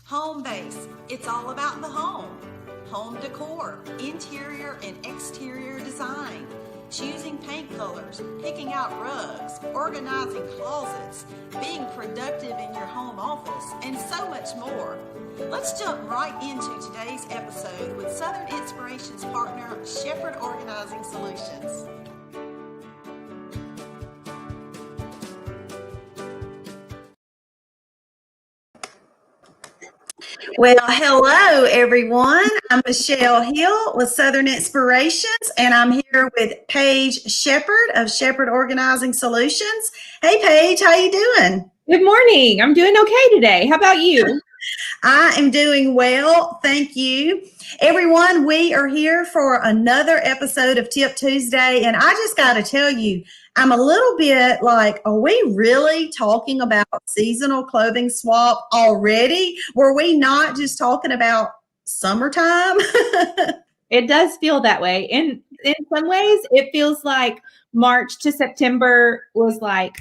Home Base, it's all about the home. Home decor, interior and exterior design, choosing paint colors, picking out rugs, organizing closets, being productive in your home office, and so much more. Let's jump right into today's episode with Southern Inspirations partner, Shepherd Organizing Solutions. Well, hello, everyone. I'm Michelle Hill with Southern Inspirations, and I'm here with Paige Shepherd of Shepherd Organizing Solutions. Hey, Paige, how you doing? Good morning. I'm doing okay today. How about you? I am doing well. Thank you. Everyone, we are here for another episode of Tip Tuesday, and I just got to tell you, I'm a little bit like, are we really talking about seasonal clothing swap already? Were we not just talking about summertime? It does feel that way. In some ways, it feels like March to September was like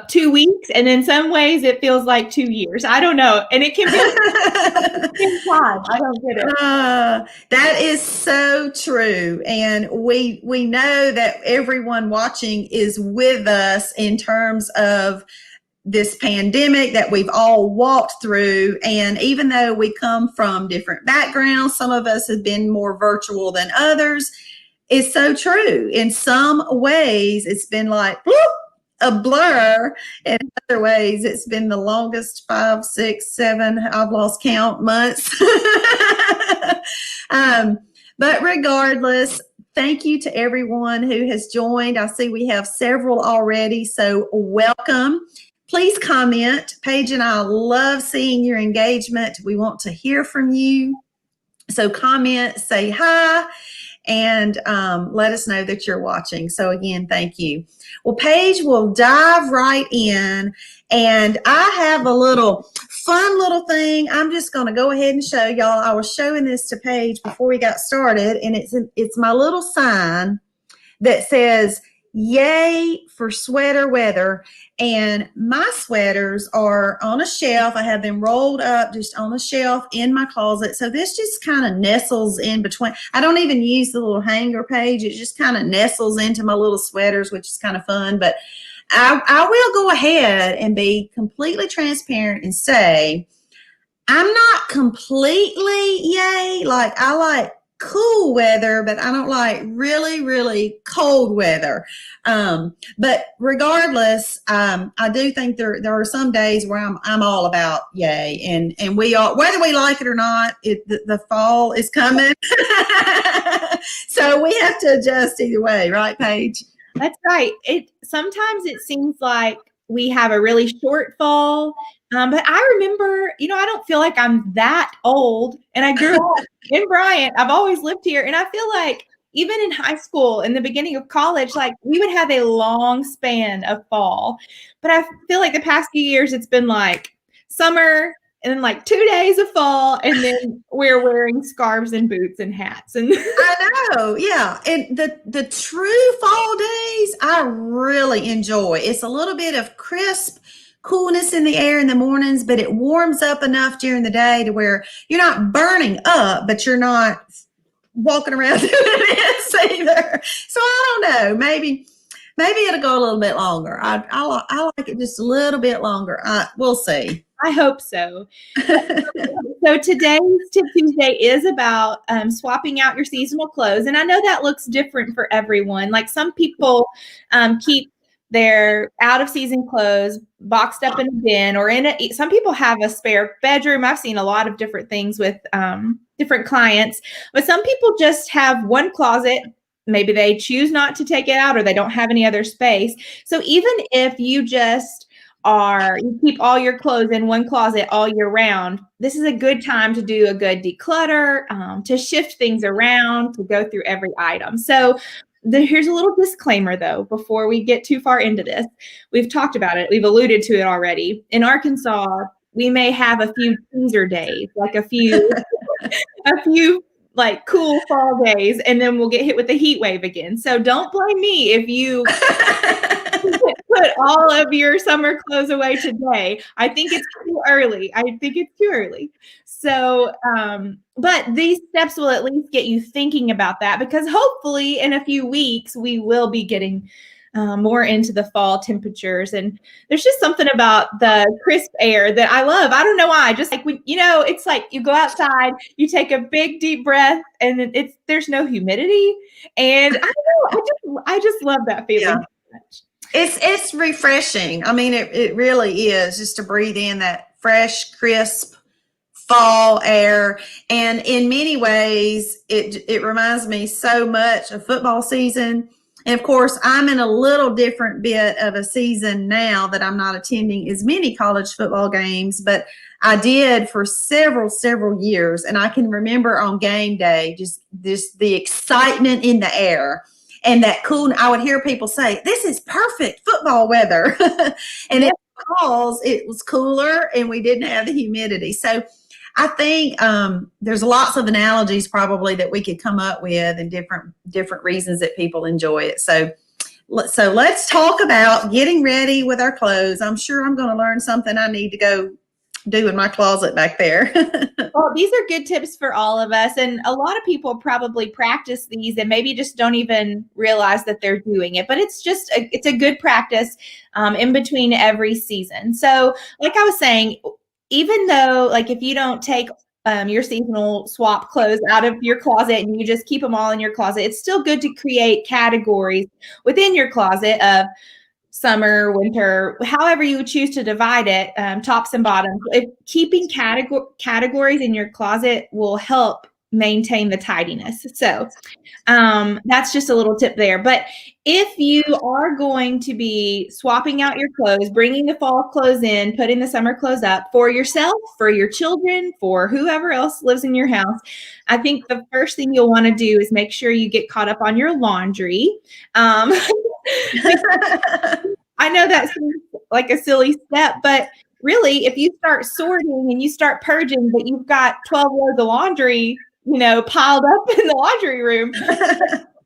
2 weeks, and in some ways, it feels like 2 years. I don't know, and it can be at the same time. I don't get it. That is so true, and we know that everyone watching is with us in terms of this pandemic that we've all walked through. And even though we come from different backgrounds, some of us have been more virtual than others. It's so true. In some ways, it's been like whoop, a blur. In other ways, it's been the longest 5, 6, 7, I've lost count months. But regardless, thank you to everyone who has joined. I see we have several already, so welcome. Please comment. Paige and I love seeing your engagement. We want to hear from you. So comment, say hi, and let us know that you're watching. So again, thank you. Well, Paige, we'll dive right in. And I have a fun little thing. I'm just going to go ahead and show y'all. I was showing this to Paige before we got started, and it's my little sign that says, "Yay for sweater weather." And my sweaters are on a shelf. I have them rolled up just on a shelf in my closet. So this just kind of nestles in between. I don't even use the little hanger, Page. It just kind of nestles into my little sweaters, which is kind of fun. But I will go ahead and be completely transparent and say I'm not completely yay. Like, I like cool weather, but I don't like really, really cold weather. But regardless, I do think there are some days where I'm all about yay, and we all, whether we like it or not, the fall is coming. So we have to adjust either way, right, Paige? That's right. Sometimes it seems like we have a really short fall. But I remember, I don't feel like I'm that old, and I grew up in Bryant. I've always lived here, and I feel like even in high school, in the beginning of college, like we would have a long span of fall. But I feel like the past few years, it's been like summer and then like 2 days of fall, and then we're wearing scarves and boots and hats. And I know, yeah. And the true fall days, I really enjoy. It's a little bit of crisp coolness in the air in the mornings, but it warms up enough during the day to where you're not burning up, but you're not walking around doing this either. So I don't know, maybe it'll go a little bit longer. I like it just a little bit longer. We'll see. I hope so. So today's Tip Tuesday is about swapping out your seasonal clothes. And I know that looks different for everyone. Like some people keep their out of season clothes boxed up in a bin or some people have a spare bedroom. I've seen a lot of different things with different clients, but some people just have one closet. Maybe they choose not to take it out or they don't have any other space. So even if you just you keep all your clothes in one closet all year round, this is a good time to do a good declutter, to shift things around, to go through every item. So here's a little disclaimer, though, before we get too far into this. We've talked about it. We've alluded to it already. In Arkansas, we may have a few teaser days, like a few like cool fall days, and then we'll get hit with the heat wave again. So don't blame me if you put put all of your summer clothes away today. I think it's too early. So, but these steps will at least get you thinking about that, because hopefully in a few weeks we will be getting more into the fall temperatures. And there's just something about the crisp air that I love. I don't know why. Just like when, it's like you go outside, you take a big deep breath, and there's no humidity. And I don't know, I just love that feeling. Yeah. It's refreshing. I mean, it really is, just to breathe in that fresh, crisp fall air. And in many ways, it reminds me so much of football season. And of course, I'm in a little different bit of a season now that I'm not attending as many college football games, but I did for several years. And I can remember on game day, just the excitement in the air. And that cool, I would hear people say, this is perfect football weather. And it's because it was cooler and we didn't have the humidity. So I think there's lots of analogies probably that we could come up with, and different reasons that people enjoy it. So let's talk about getting ready with our clothes. I'm sure I'm going to learn something I need to go do in my closet back there. Well, these are good tips for all of us. And a lot of people probably practice these and maybe just don't even realize that they're doing it. But it's a good practice in between every season. So like I was saying, even though, like, if you don't take your seasonal swap clothes out of your closet and you just keep them all in your closet, it's still good to create categories within your closet of summer, winter, however you choose to divide it, tops and bottoms. Keeping categories in your closet will help maintain the tidiness. So that's just a little tip there. But if you are going to be swapping out your clothes, bringing the fall clothes in, putting the summer clothes up for yourself, for your children, for whoever else lives in your house, I think the first thing you'll want to do is make sure you get caught up on your laundry. I know that seems like a silly step, but really, if you start sorting and you start purging, but you've got 12 loads of laundry, piled up in the laundry room,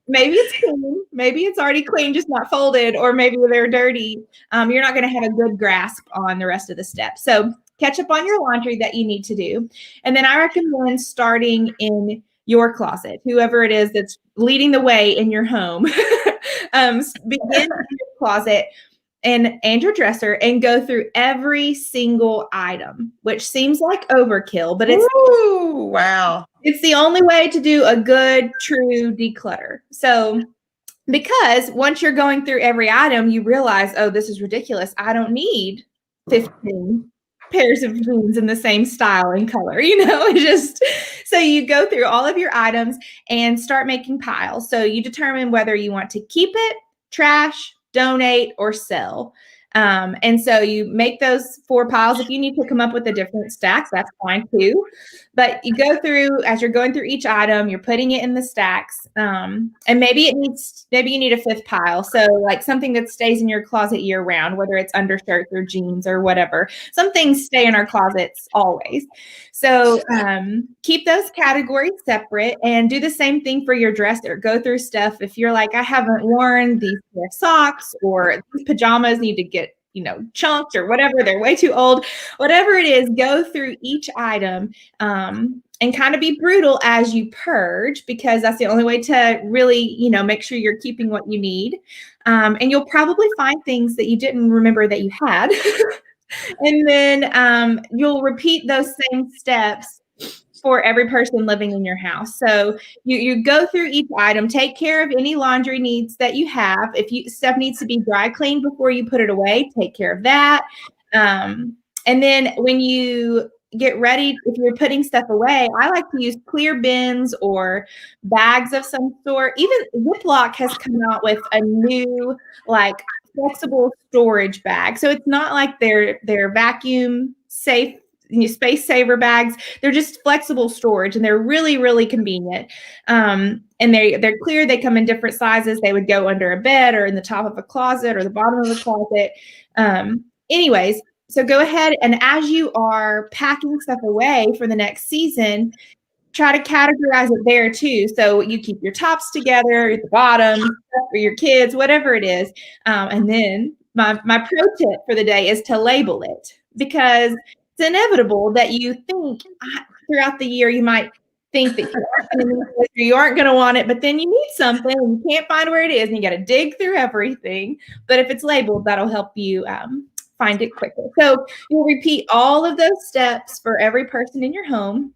maybe it's clean, maybe it's already clean, just not folded, or maybe they're dirty. You're not going to have a good grasp on the rest of the steps. So catch up on your laundry that you need to do. And then I recommend starting in your closet, whoever it is that's leading the way in your home. Begin in your closet and your dresser and go through every single item, which seems like overkill, but it's wow. It's the only way to do a good, true declutter. So because once you're going through every item, you realize, oh, this is ridiculous. I don't need 15 pairs of jeans in the same style and color, so you go through all of your items and start making piles. So you determine whether you want to keep it, trash, donate, or sell. And so you make those 4 piles. If you need to come up with a different stack, that's fine too. But you go through, as you're going through each item, you're putting it in the stacks. And maybe you need a 5th pile. So like something that stays in your closet year round, whether it's undershirts or jeans or whatever. Some things stay in our closets always. So keep those categories separate and do the same thing for your dresser. Go through stuff. If you're like, I haven't worn these pair of socks, or these pajamas need to get chunked or whatever, they're way too old, whatever it is, go through each item and kind of be brutal as you purge, because that's the only way to really, make sure you're keeping what you need. And you'll probably find things that you didn't remember that you had. And then you'll repeat those same steps for every person living in your house. So you go through each item, take care of any laundry needs that you have. If stuff needs to be dry cleaned before you put it away, take care of that. And then when you get ready, if you're putting stuff away, I like to use clear bins or bags of some sort. Even Ziploc has come out with a new flexible storage bag. So it's not like they're vacuum safe, space saver bags. They're just flexible storage, and they're really, really convenient. And they're clear. They come in different sizes. They would go under a bed or in the top of a closet or the bottom of a closet. Anyways, so go ahead, and as you are packing stuff away for the next season, try to categorize it there too. So you keep your tops together, the bottoms for your kids, whatever it is. And then my pro tip for the day is to label it, because it's inevitable that you think throughout the year you might think that you aren't going to want it, but then you need something and you can't find where it is and you got to dig through everything. But if it's labeled, that'll help you find it quicker. So you'll repeat all of those steps for every person in your home.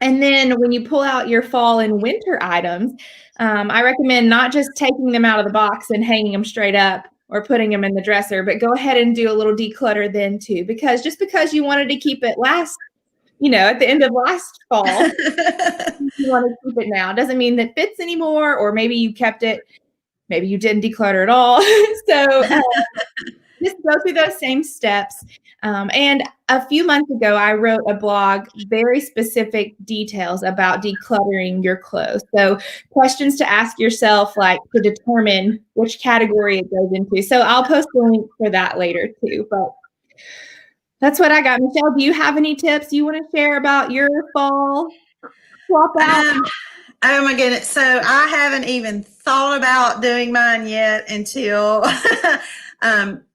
And then when you pull out your fall and winter items, I recommend not just taking them out of the box and hanging them straight up or putting them in the dresser, but go ahead and do a little declutter then too, because just because you wanted to keep it at the end of last fall, you want to keep it now. Doesn't mean that fits anymore, or maybe you kept it, maybe you didn't declutter at all. So just go through those same steps. And a few months ago, I wrote a blog, very specific details about decluttering your clothes. So questions to ask yourself, like to determine which category it goes into. So I'll post a link for that later too. But that's what I got. Michelle, do you have any tips you want to share about your fall swap out? Oh my goodness. So I haven't even thought about doing mine yet until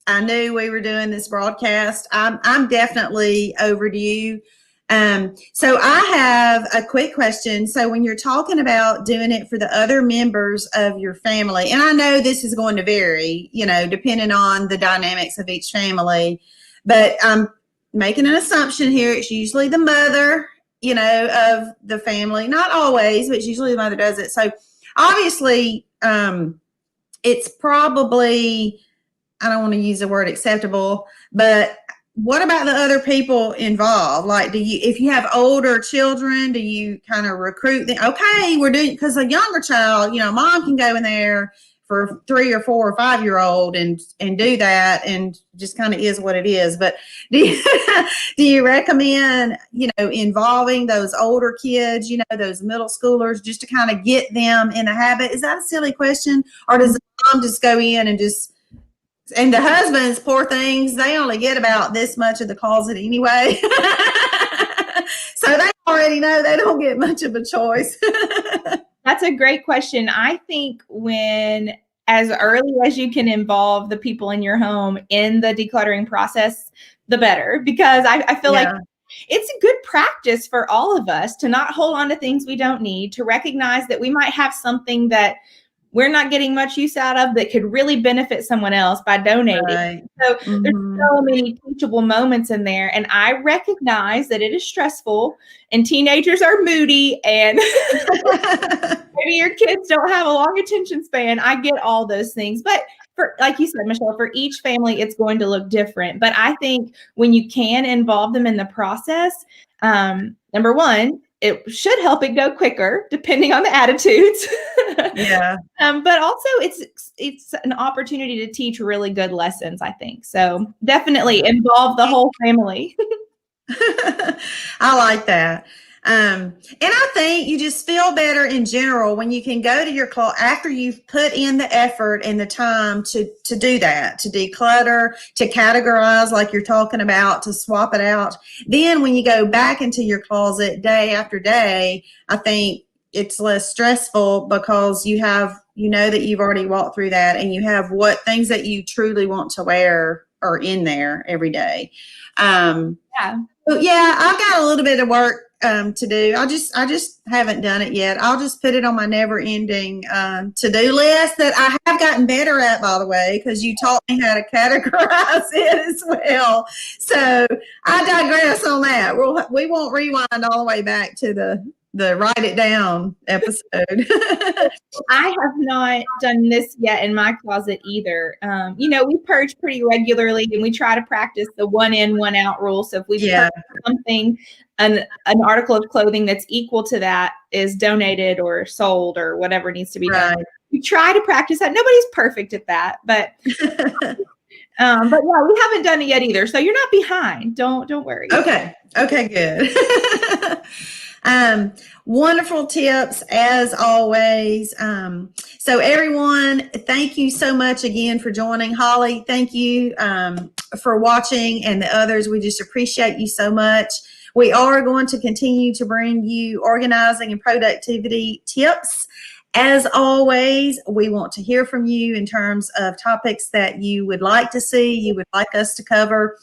I knew we were doing this broadcast. I'm definitely overdue. So I have a quick question. So when you're talking about doing it for the other members of your family, and I know this is going to vary, depending on the dynamics of each family, but I'm making an assumption here. It's usually the mother, of the family. Not always, but it's usually the mother does it. So obviously, it's probably, I don't want to use the word acceptable, but what about the other people involved? Like, if you have older children, do you kind of recruit them? Okay, we're doing, because a younger child, mom can go in there for 3 or 4 or 5-year-old and do that, and just kind of is what it is. But do you recommend, involving those older kids, those middle schoolers, just to kind of get them in the habit? Is that a silly question? Or does the mom just go in and and the husbands, poor things, they only get about this much of the closet anyway. So they already know they don't get much of a choice. That's a great question. I think as early as you can involve the people in your home in the decluttering process, the better, because I feel like it's a good practice for all of us to not hold on to things we don't need, to recognize that we might have something that we're not getting much use out of that could really benefit someone else by donating. Right. So there's so many teachable moments in there. And I recognize that it is stressful and teenagers are moody and maybe your kids don't have a long attention span. I get all those things. But like you said, Michelle, for each family, it's going to look different. But I think when you can involve them in the process, number one, it should help it go quicker, depending on the attitudes. Yeah. But also, it's an opportunity to teach really good lessons, I think. So definitely involve the whole family. I like that. And I think you just feel better in general when you can go to your closet after you've put in the effort and the time to do that, to declutter, to categorize like you're talking about, to swap it out. Then when you go back into your closet day after day, I think it's less stressful because you know that you've already walked through that, and you have what things that you truly want to wear are in there every day. But yeah, I've got a little bit of work to do. I just haven't done it yet. I'll just put it on my never-ending to-do list that I have gotten better at, by the way, because you taught me how to categorize it as well. So I digress on that. We won't rewind all the way back to the write it down episode. I have not done this yet in my closet either. We purge pretty regularly, and we try to practice the 1 in, 1 out rule. So if we purge something, an article of clothing that's equal to that is donated or sold or whatever needs to be done. We try to practice that. Nobody's perfect at that, but but yeah, we haven't done it yet either. So you're not behind. Don't worry. Okay, good. Wonderful tips as always. So everyone, thank you so much again for joining. Holly, thank you for watching, and the others. We just appreciate you so much. We are going to continue to bring you organizing and productivity tips As always, we want to hear from you in terms of topics that you would like to see, you would like us to cover.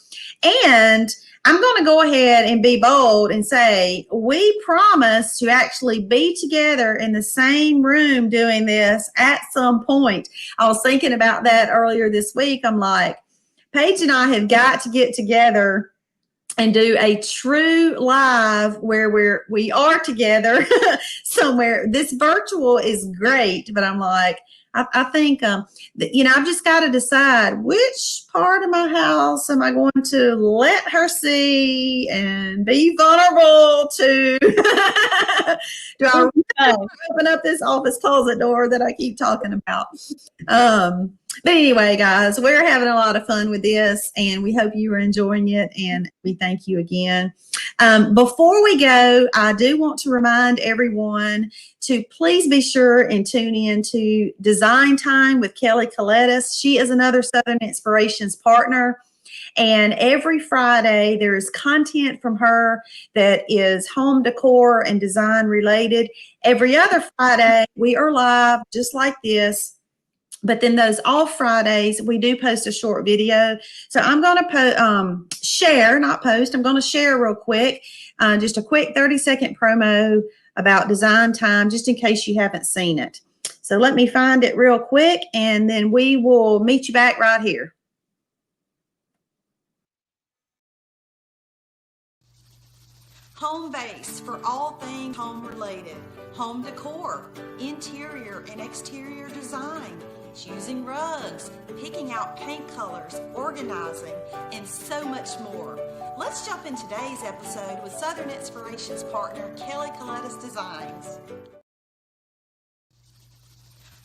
And I'm going to go ahead and be bold and say we promise to actually be together in the same room doing this at some point. I was thinking about that earlier this week. I'm like, Paige and I have got to get together and do a true live where we are together somewhere. This virtual is great, but I'm like, I think, I've just got to decide which part of my house am I going to let her see and be vulnerable to. Do I open up this office closet door that I keep talking about? But anyway, guys, we're having a lot of fun with this, and we hope you are enjoying it, and we thank you again. Before we go, I do want to remind everyone to please be sure and tune in to Design Time with Kelly Colettis. She is another Southern Inspirations partner. And every Friday, there is content from her that is home decor and design related. Every other Friday, we are live just like this. But then those off Fridays, we do post a short video. So I'm going to share, not post. I'm going to share real quick, just a quick 30-second promo about Design Time, just in case you haven't seen it. So let me find it real quick, and then we will meet you back right here. Home base for all things home related. Home decor, interior and exterior design, choosing rugs, picking out paint colors, organizing, and so much more. Let's jump in today's episode with Southern Inspirations partner Kelly Colettis Designs.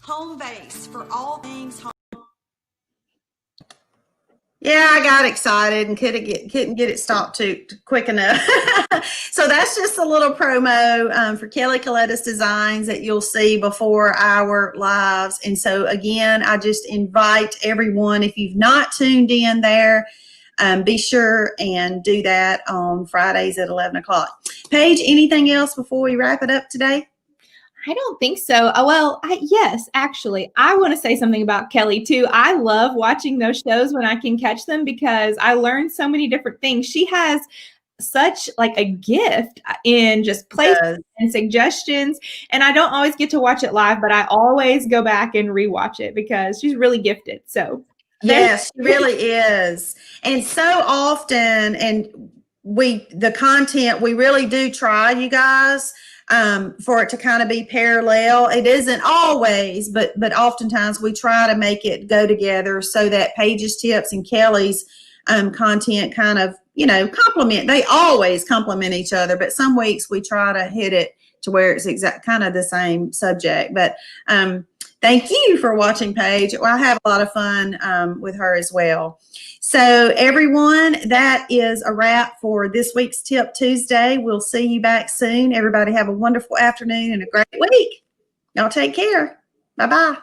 Home base for all things home. Yeah, I got excited and couldn't get it stopped too quick enough. So that's just a little promo for Kelly Colettis Designs that you'll see before our lives. And so again, I just invite everyone, if you've not tuned in there, be sure and do that on Fridays at 11 o'clock. Paige, anything else before we wrap it up today? I don't think so. Yes, actually, I want to say something about Kelly too. I love watching those shows when I can catch them because I learned so many different things. She has such like a gift in just placement and suggestions. And I don't always get to watch it live, but I always go back and rewatch it because she's really gifted. So yes, she really is. And so often, and the content, we really do try, you guys, for it to kind of be parallel. It isn't always, but oftentimes we try to make it go together so that Paige's tips and Kelly's content kind of, complement. They always complement each other, but some weeks we try to hit it to where it's kind of the same subject. But thank you for watching, Paige. Well, I have a lot of fun with her as well. So everyone, that is a wrap for this week's Tip Tuesday. We'll see you back soon. Everybody have a wonderful afternoon and a great week. Y'all take care. Bye-bye.